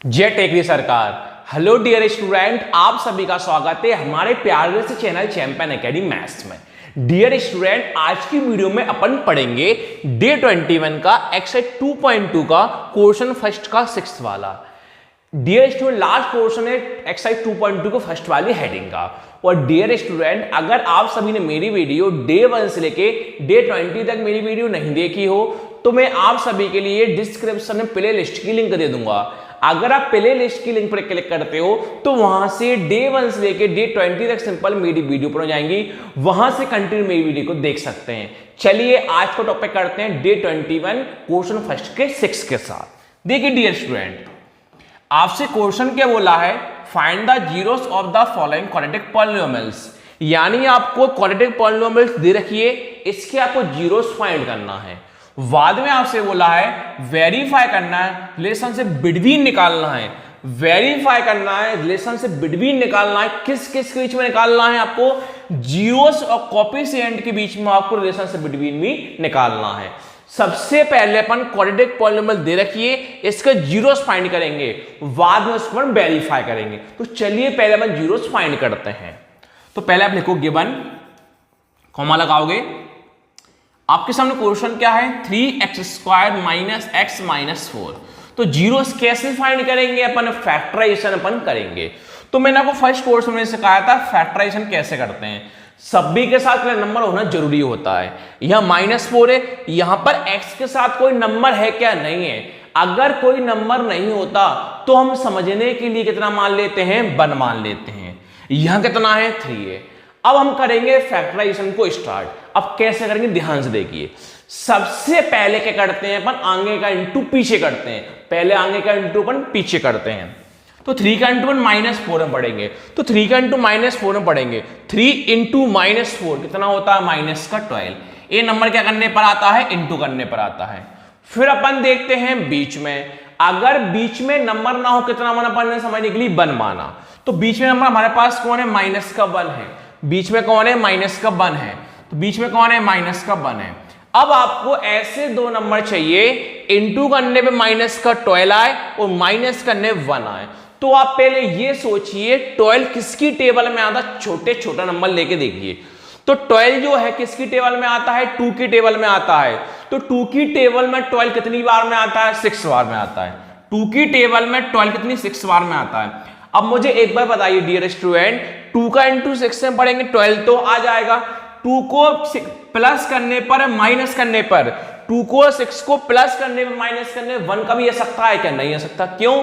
जय टेकरी सरकार। Hello dear student, आप सभी का स्वागत है हमारे प्यारे से चैनल चैंपियन एकेडमी मैथ्स में। डियर स्टूडेंट, आज की वीडियो में अपन पढ़ेंगे डे 21 का एक्सरसाइज 2.2 का क्वेश्चन फर्स्ट का सिक्स्थ वाला। डियर स्टूडेंट, लास्ट क्वेश्चन है एक्सरसाइज 2.2 को फर्स्ट वाली हेडिंग का। और डियर स्टूडेंट, अगर आप सभी ने मेरी वीडियो डे 1 से लेके डे 20 तक मेरी वीडियो नहीं देखी हो तो मैं आप सभी के लिए डिस्क्रिप्शन में प्ले लिस्ट की लिंक दे दूंगा। अगर आप प्ले लिस्ट की लिंक पर क्लिक करते हो तो वहां से डे 1 से लेके डे 20 तक सिंपल मेरी वीडियो पर जाएंगी, वहां से कंटिन्यू मेरी वीडियो को देख सकते हैं। चलिए आज का टॉपिक करते हैं डे 21 क्वेश्चन फर्स्ट के 6 के साथ। देखिए डियर स्टूडेंट, आपसे क्वेश्चन क्या बोला है, find the zeros of the following quadratic polynomials. यानी आपको क्वाड्रेटिक पॉलिनोमियल्स दे रखिए, इसके आपको जीरोस फाइंड करना है। बाद में आपसे बोला है वेरीफाई करना है, रिलेशनशिप बिटवीन निकालना है। वेरीफाई करना है, रिलेशनशिप बिटवीन निकालना है। किस किस के बीच में निकालना है आपको? जीरोस और कोएफिशिएंट के बीच में आपको रिलेशनशिप बिटवीन भी निकालना है। सबसे पहले अपन क्वाड्रेटिक पॉलिनोमियल दे रखिए, इसके जीरोस फाइंड करेंगे, बाद में उसको अपन वेरीफाई करेंगे। तो चलिए पहले अपन जीरोस फाइंड करते हैं। तो पहले आप लिखो गिवन, कॉमा लगाओगे। आपके सामने क्वेश्चन क्या है, 3x² - x - 4। तो जीरोस कैसे फाइंड करेंगे अपन? फैक्टराइजेशन अपन करेंगे। तो मैंने आपको फर्स्ट कोर्स में सिखाया था फैक्टराइजेशन कैसे करते हैं। सभी के साथ नंबर होना जरूरी होता है। यहां -4 है, यहां पर x के साथ कोई नंबर है क्या? नहीं है। अगर कोई नंबर नहीं होता तो हम समझने के लिए कितना मान लेते हैं? 1 मान लेते हैं। यहां कितना है? 3 है। अब हम करेंगे फैक्टराइजेशन को स्टार्ट। अब कैसे करेंगे ध्यान से देखिए। सबसे पहले क्या करते हैं अपन? आगे का इंटू पीछे करते हैं। पहले आगे का इंटू अपन पीछे करते हैं। तो 3 का इंटू अपन -4 में पढ़ेंगे। तो 3 का इंटू -4 में पढ़ेंगे। 3 इंटू -4 कितना होता है? -12। ये नंबर क्या करने पर आता है? इंटू करने पर आता है। फिर अपन देखते हैं बीच में। अगर बीच में नंबर ना हो, कितना माना अपन ने समझने के लिए? 1 माना। तो बीच में नंबर हमारे पास कौन है? -1 है। बीच में कौन है? -1 है। तो बीच में कौन है? -1 है। अब आपको ऐसे दो नंबर चाहिए, इंटू करने पे -12 आए और माइनस करने 1 आए। तो आप पहले ये सोचिए 12 किसकी टेबल में आता? छोटे छोटा नंबर लेके देखिए। तो 12 जो है किसकी टेबल में आता है? 2 की टेबल में आता है। तो 2 की टेबल में 12 कितनी बार में आता है? 6 बार में आता है। 2 की टेबल में 12 कितनी? 6 बार में आता है। अब मुझे एक बार बताइए डियर स्टूडेंट, 2 का इंटू 6 में पढ़ेंगे 12 तो आ जाएगा। 2 को प्लस करने पर, माइनस करने पर, 2 को 6 को प्लस करने पर, माइनस करने 1 का भी आ सकता है क्या? नहीं आ सकता। क्यों?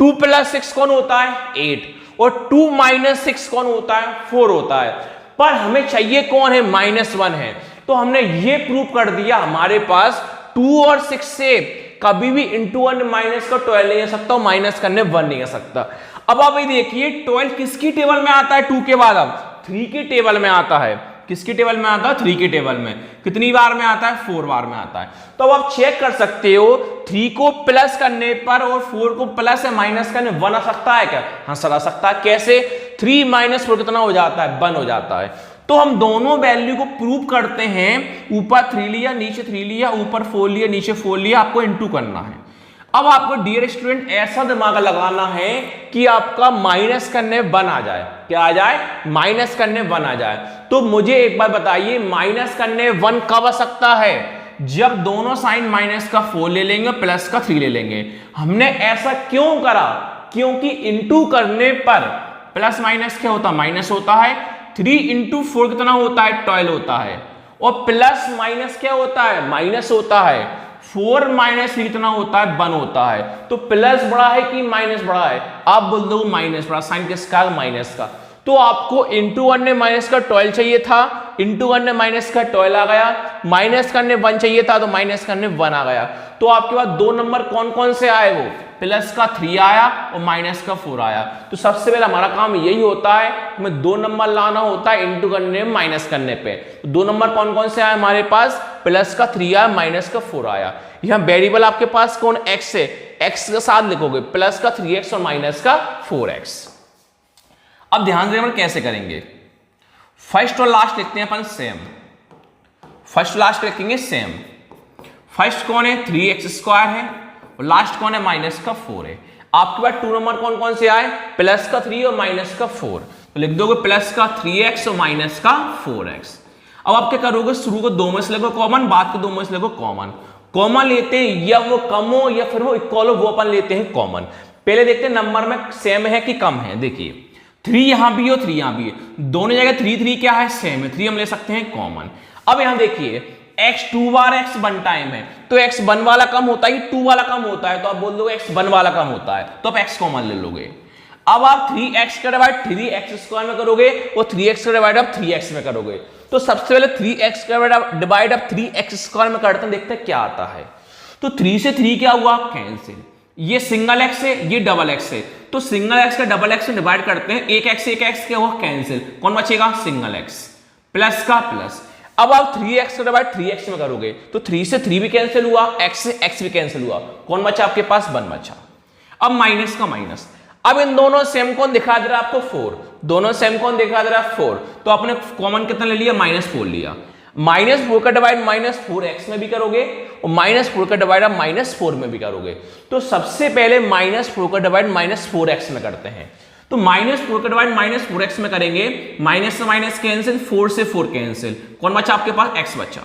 2 + 6 कौन होता है? 8। और 2 - 6 कौन होता है? 4 होता है। पर हमें चाहिए कौन है? -1 है। तो हमने ये प्रूव कर दिया हमारे पास 2 और 6 से कभी भी इंटू 1 -12 नहीं आ सकता और माइनस करने 1 नहीं आ सकता। अब आप ये देखिए 12 किसकी टेबल में आता है? 2 के बाद अब 3 की टेबल में आता है। किसकी टेबल में आता है? 3 की टेबल में। कितनी बार में आता है? 4 बार में आता है। तो अब आप चेक कर सकते हो 3 को प्लस करने पर और 4 को प्लस या माइनस करने 1 आ सकता है क्या? हाँ सर आ सकता है। कैसे? 3 - 4 कितना हो जाता है? 1 हो जाता है। तो हम दोनों वैल्यू को प्रूव करते हैं। ऊपर 3 लिया, नीचे 3 लिया, ऊपर 4 लिया, नीचे 4 लिया, आपको इंटू करना है। अब आपको डियर स्टूडेंट ऐसा दिमाग लगाना है कि आपका माइनस करने 1 आ जाए। क्या आ जाए? माइनस करने 1 आ जाए। तो मुझे एक बार बताइए माइनस करने 1 कब आ सकता है? जब दोनों साइन माइनस का 4 ले लेंगे, प्लस का 3 ले लेंगे। हमने ऐसा क्यों करा? क्योंकि इंटू करने पर प्लस माइनस क्या होता? माइनस होता है। 3 × 4 कितना होता है? 12 होता है। और प्लस माइनस क्या होता है? माइनस होता है। 4 - 3 कितना होता है? 1 होता है। तो प्लस बड़ा है कि माइनस बड़ा है? आप बोल दो माइनस बड़ा। साइन किसका? माइनस का। तो आपको इंटू 1 ने -12 चाहिए था, इंटू 1 ने -12 आ गया। माइनस करने 1 चाहिए था तो माइनस करने 1 आ गया। तो आपके पास दो नंबर कौन कौन से आए? वो प्लस का 3 आया और माइनस का 4 आया। तो सबसे पहले हमारा काम यही होता है, हमें 2 नंबर लाना होता है इंटू करने माइनस करने पे। तो 2 नंबर कौन कौन से आए हमारे पास? प्लस का 3 आया, माइनस का 4 आया। यहां वेरिएबल आपके पास कौन? x है। x के साथ लिखोगे प्लस का 3x और माइनस का 4x। अब ध्यान से कैसे करेंगे, फर्स्ट और लास्ट लिखते हैं अपन सेम। फर्स्ट लास्ट लिखेंगे सेम। फर्स्ट कौन है? 3x² है और लास्ट कौन है? -4 है। आपके पास 2 नंबर कौन कौन से आए, प्लस का 3 और माइनस का 4, तो लिख दोगे प्लस का 3x और माइनस का 4x। अब आप क्या करोगे, शुरू को 2 में से लगो कॉमन, बाद के 2 में से लगो कॉमन। कॉमन लेते हैं या वो कम हो या फिर वो इक्वल हो, वो अपन लेते हैं कॉमन। पहले देखते हैं नंबर में सेम है कि कम है। देखिए 3 यहां भी है और 3 यहां भी है, दोनों जगह 3 क्या है, सेम है, 3 हम ले सकते हैं कॉमन। अब यहां देखिए x 2 बार x 1 टाइम है, तो x 1 वाला कम होता है, 2 वाला कम होता है, तो आप बोल दोगे x 1 वाला कम होता है, तो आप x कॉमन ले लोगे। अब आप 3x का डिवाइड 3x² में करोगे और 3x का डिवाइड आप 3x में करोगे, तो सबसे पहले 3x का डिवाइड आप 3x² में करते हैं, देखते हैं क्या आता है। तो 3 से 3 क्या हुआ, कैंसिल, ये सिंगल x है, ये डबल x है, तो सिंगल x का डबल x में डिवाइड करते हैं, एक x क्या हुआ, कैंसिल, कौन बचेगा, सिंगल x, प्लस का प्लस। अब आप 3x का डिवाइड 3x में करोगे, तो 3 से 3 भी कैंसिल हुआ, x से x भी कैंसिल हुआ, कौन बचा आपके पास, 1 बचा। अब माइनस का माइनस, अब इन दोनों सेम कौन दिखा दे रहा है आपको, 4, दोनों सेम कौन दिखा दे रहा है, 4, तो आपने कॉमन कितना ले लिया, -4 लिया। -4 का डिवाइड -4x में भी करोगे और -4 का डिवाइड आप -4 में भी करोगे, तो सबसे पहले -4 का डिवाइड -4x में करते हैं, तो -4 का डिवाइड -4x में करेंगे, माइनस से माइनस कैंसिल, 4 से 4 कैंसिल, कौन बचा आपके पास, x बचा।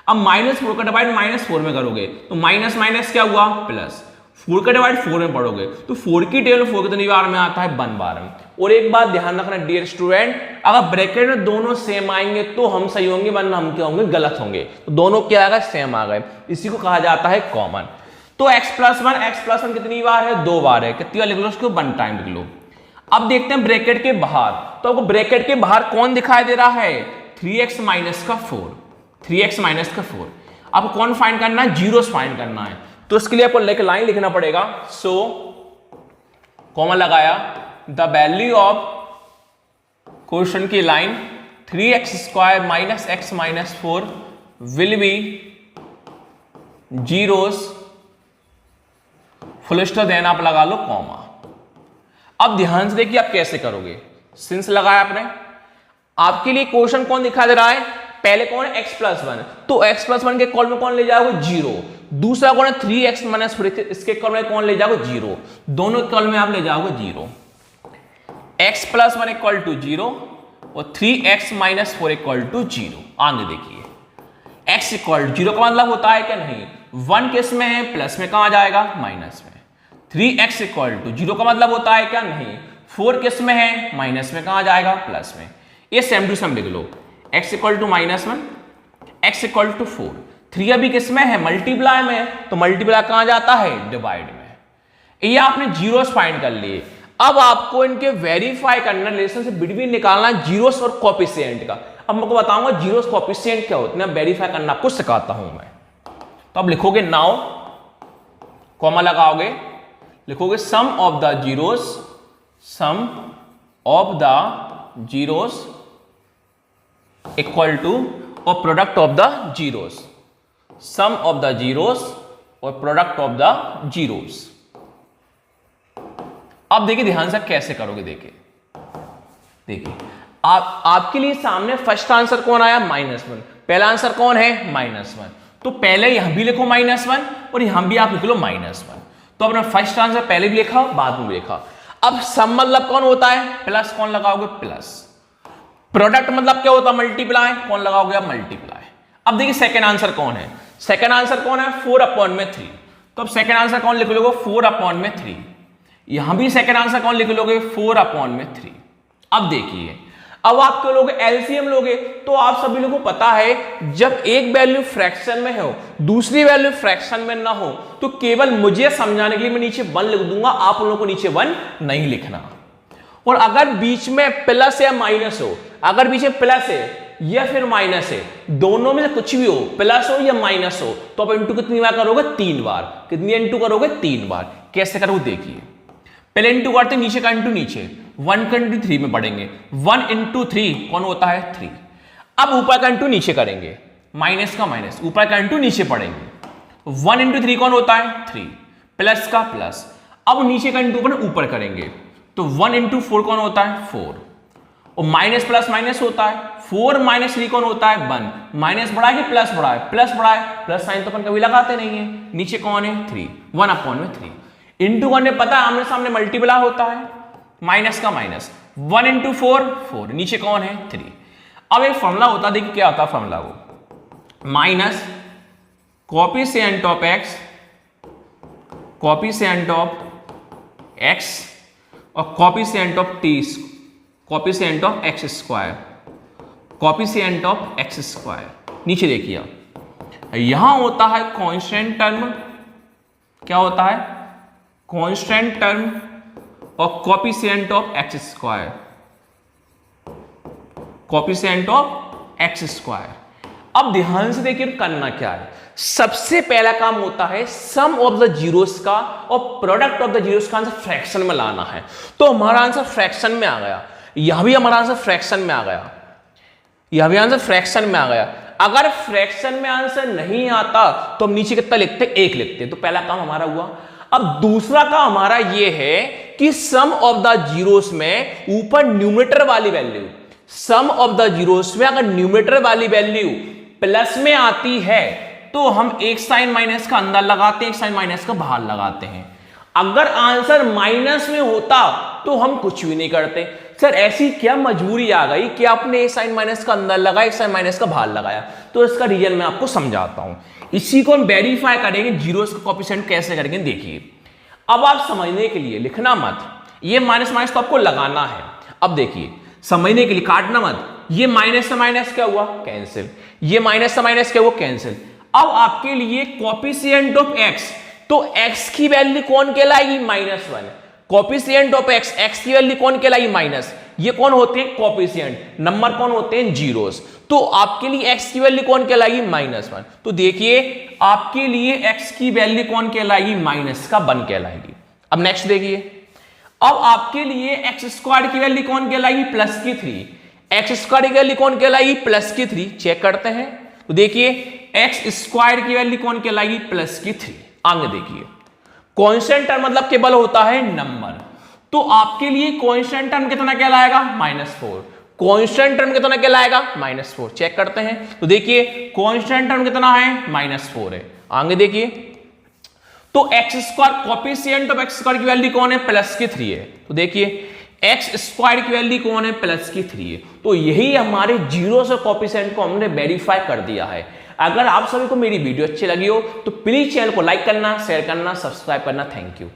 अब -4 का डिवाइड -4 में करोगे, तो माइनस माइनस क्या हुआ, प्लस, 4 का डिवाइड 4 में पढ़ोगे, तो 4 की टेबल 4 कितनी बार में आता है, 1 बार में। और एक बात ध्यान रखना डियर स्टूडेंट, अगर ब्रैकेट में दोनों सेम आएंगे तो हम सही होंगे, वरना हम क्या होंगे, गलत होंगे। तो दोनों क्या आ गए, सेम आ गए, इसी को कहा जाता है कॉमन। तो x प्लस वन कितनी बार है, 2 बार है, कितनी बार लिख लो उसको, 1 टाइम लिख लो। अब देखते हैं ब्रैकेट के बाहर, तो आपको ब्रैकेट के बाहर कौन दिखाई दे रहा है, 3x माइनस का 4, 3x माइनस का 4। आपको कौन फाइंड करना है, जीरोस फाइंड करना है, तो उसके लिए आपको लाइन लिखना पड़ेगा। सो कॉमन लगाया, द वैल्यू ऑफ क्वेश्चन की line 3x² minus x minus 4 will be zeros, full stop, then आप लगा लो कॉमा। अब ध्यान से देखिए आप कैसे करोगे, सिंस लगाया आपने, आपके लिए क्वेश्चन कौन दिखा दे रहा है, पहले कौन है, x प्लस 1, तो x प्लस 1 के कॉल में कौन ले जाओगे, 0, दूसरा कौन है 3x माइनस 4, इसके कॉल में कौन ले जाओगे, 0, दोनों कॉल में आप ले जाओगे 0। x प्लस 1 इक्वल टू 0 और 3x माइनस 4 इक्वल टू 0। आगे देखिए x इक्वल 0 का मतलब होता है क्या, नहीं, 1 किस में है, प्लस में, कहां जाएगा, माइनस में। 3x इक्वल टू 0 का मतलब होता है क्या, नहीं, 4 किस में है, माइनस में, कहां जाएगा, प्लस में। ये सेम टू सेम लिख लो, x equal to -1, x equal to 4, 3 अभी किस में है, मल्टीप्लाई में, तो मल्टीप्लाई कहां जाता है, डिवाइड में। ये आपने जीरोस फाइंड कर लिए। अब आपको इनके वेरीफाई करना, रिलेशनशिप बिटवीन निकालना जीरोस और कोएफिशिएंट का। अब मैं आपको बताऊंगा जीरोस कोएफिशिएंट क्या होते हैं, वेरीफाई करना आपको सिखाता हूं मैं। तो अब लिखोगे नाउ, कॉमा लगाओगे, लिखोगे sum of the zeros, sum of the zeros equal to और product of the zeros, sum of the zeros और प्रोडक्ट ऑफ द जीरोस। अब देखिए ध्यान से कैसे करोगे, देखिए आपके लिए सामने फर्स्ट आंसर कौन आया, -1, पहला आंसर कौन है, -1, तो पहले यहां भी लिखो -1 और यहां भी आप लिख लो -1। तो अपना फर्स्ट आंसर पहले भी लिखा, बाद में भी लिखा। अब सम मतलब कौन होता है, प्लस, कौन लगाओगे, प्लस। प्रोडक्ट मतलब क्या होता है, मल्टीप्लाई, कौन लगाओगे आप, मल्टीप्लाई। अब देखिए सेकंड आंसर कौन है, सेकंड आंसर कौन है, 4/3, तो अब सेकंड आंसर कौन लिख लोगे, 4/3। यहां भी सेकंड आंसर कौन लिख लोगे, 4/3। अब देखिए, अब आप क्यों लोगे, एलसीएम लोगे, तो आप सभी लोगों को पता है जब एक वैल्यू फ्रैक्शन में हो, दूसरी वैल्यू फ्रैक्शन में ना हो, तो केवल मुझे समझाने के लिए मैं नीचे 1 लिख दूंगा, आप लोगों को नीचे 1 नहीं लिखना। और अगर बीच में प्लस या माइनस हो, अगर बीच में प्लस है या फिर माइनस है, दोनों में से कुछ भी हो, प्लस हो या माइनस हो, तो आप इंटू कितनी बार करोगे, 3 बार। कितनी इंटू करोगे, 3 बार। कैसे करोगे देखिए, पहले इंटू करते नीचे का इंटू नीचे, 1 का इंटू 3 में पढ़ेंगे, 1 इंटू 3 कौन होता है, 3। अब ऊपर का इंटू नीचे करेंगे, माइनस का माइनस, ऊपर का इंटू नीचे पढ़ेंगे, 1 इंटू 3 कौन होता है, 3, प्लस का प्लस। अब नीचे का इंटू ऊपर करेंगे, तो 1 इंटू 4 कौन होता है, 4, और माइनस प्लस माइनस होता है, 4 माइनस 3 कौन होता है, 1। माइनस बड़ा है कि प्लस बड़ा है, प्लस बड़ा है, प्लस साइन तो अपन कभी लगाते नहीं है। नीचे कौन है, 3, 1/3। इंटू करने पता है आमने सामने मल्टीप्लाई होता है, माइनस का माइनस, 1 इंटू 4 4, नीचे कौन है 3। अब एक फॉर्मूला होता है, देखिए क्या होता है फॉर्मूला, वो minus coefficient of X, coefficient of X और coefficient of T, coefficient of X square, coefficient of X square. नीचे देखिए यहां होता है कांस्टेंट टर्म, क्या होता है कांस्टेंट टर्म और coefficient of X square, coefficient of X square. अब ध्यान से देखिए करना क्या है, सबसे पहला काम होता है सम ऑफ द जीरोस का और प्रोडक्ट ऑफ द जीरोस का आंसर फ्रैक्शन में लाना है। तो हमारा आंसर फ्रैक्शन में आ गया, यह भी हमारा आंसर फ्रैक्शन में आ गया, यह भी आंसर फ्रैक्शन में आ गया। अगर फ्रैक्शन में आंसर नहीं आता तो हम नीचे कितना लिखते, 1 लिखते। तो पहला काम हमारा हुआ। अब दूसरा काम हमारा यह है कि सम ऑफ द जीरोस में ऊपर न्यूमरेटर वाली value, sum of the zeros में अगर न्यूमरेटर वाली वैल्यू प्लस में आती है तो हम एक साइन माइनस का अंदर लगाते हैं, एक साइन माइनस का बाहर लगाते हैं। अगर आंसर माइनस में होता तो हम कुछ भी नहीं करते। सर ऐसी क्या मजबूरी आ गई कि आपने एक साइन माइनस का अंदर लगाया, एक साइन माइनस का बाहर लगाया? तो इसका रीजन मैं आपको समझाता हूं। इसी को हम वेरीफाई करेंगे, जीरोस का कोफिशिएंट कैसे करेंगे देखिए। अब आप समझने के लिए लिखना मत, ये माइनस माइनस तो आपको लगाना है। अब देखिए समझने के लिए काटना मत, ये माइनस से माइनस क्या हुआ कैंसिल, ये माइनस से माइनस क्या हुआ कैंसिल। अब आपके लिए कोफिशिएंट ऑफ एक्स, तो एक्स की वैल्यू कौन कहलाएगी -1, कोफिशिएंट ऑफ एक्स, एक्स की वैल्यू कौन कहलाएगी माइनस। ये कौन होते हैं कोफिशिएंट, नंबर कौन होते हैं जीरोस। तो आपके लिए एक्स की वैल्यू कौन कहलाएगी -1। तो देखिए आपके लिए एक्स की वैल्यू कौन कहलाएगी -1 कहलाएगी। अब नेक्स्ट देखिए, अब आपके लिए एक्स स्क्वायर की वैल्यू कौन कहलाएगी +3, एक्स स्क्वायर की वैल्यू कौन कहलाएगी +3। चेक करते हैं तो देखिए एक्स स्क्वायर की वैल्यू कौन कहलाएगी +3। आगे देखिए कांस्टेंट टर्म मतलब केवल होता है नंबर, तो आपके लिए कांस्टेंट टर्म कितना कहलाएगा -4, कांस्टेंट टर्म कितना कहलाएगा -4। चेक करते हैं तो देखिए कांस्टेंट टर्म कितना है -4 है। आगे देखिए तो x square, coefficient of X square की वैल्यू कौन है +3 है। तो देखिए एक्स स्क्वायर की वैल्यू कौन है +3 है। तो यही हमारे जीरो से कोफिशिएंट को हमने वेरीफाई कर दिया है। अगर आप सभी को मेरी वीडियो अच्छी लगी हो तो प्लीज चैनल को लाइक करना, शेयर करना, सब्सक्राइब करना। Thank you.